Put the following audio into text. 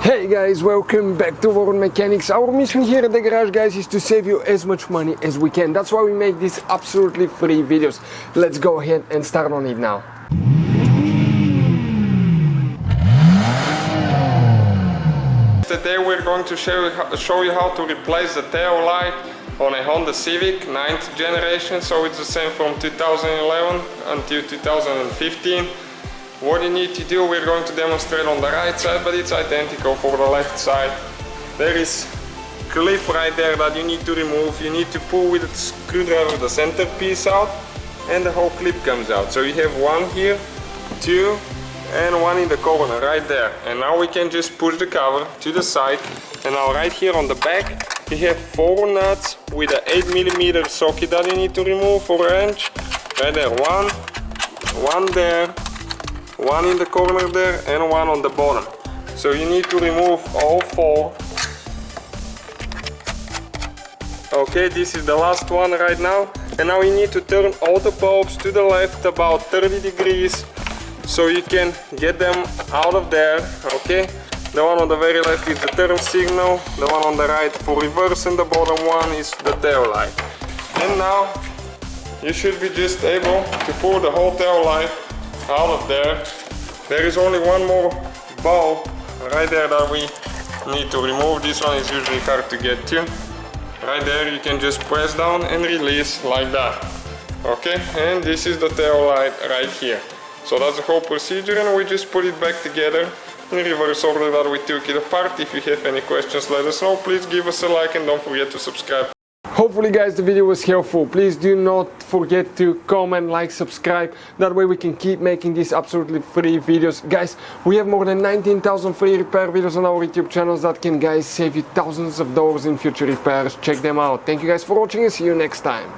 Hey guys, welcome back to World Mechanics. Our mission here at the garage, guys, is to save you as much money as we can. That's why we make these absolutely free videos. Let's go ahead and start on it now. Today we're going to show you how to replace the tail light on a Honda Civic 9th generation. So it's the same from 2011 until 2015. What you need to do, we're going to demonstrate on the right side, but it's identical for the left side. There is a clip right there that you need to remove. You need to pull with a screwdriver the center piece out and the whole clip comes out. So you have one here, two, and one in the corner right there. And now we can just push the cover to the side. And now right here on the back you have 4 nuts with an 8mm socket that you need to remove for a wrench. Right there, one there, one in the corner there, and one on the bottom. So you need to remove all 4. Okay, this is the last one right now. And now you need to turn all the bulbs to the left about 30 degrees so you can get them out of there. Okay, the one on the very left is the turn signal, the one on the right for reverse, and the bottom one is the tail light. And now you should be just able to pull the whole tail light out of there. There is only one more bulb right there that we need to remove. This one is usually hard to get to. Right there you can just press down and release like that. Okay, and this is the tail light right here. So that's the whole procedure, and we just put it back together in reverse order that we took it apart. If you have any questions, let us know. Please give us a like and don't forget to subscribe. Hopefully guys the video was helpful. Please do not forget to comment, like, subscribe. That way we can keep making these absolutely free videos. Guys, we have more than 19,000 free repair videos on our YouTube channels that can, guys, save you thousands of dollars in future repairs. Check them out. Thank you guys for watching and see you next time.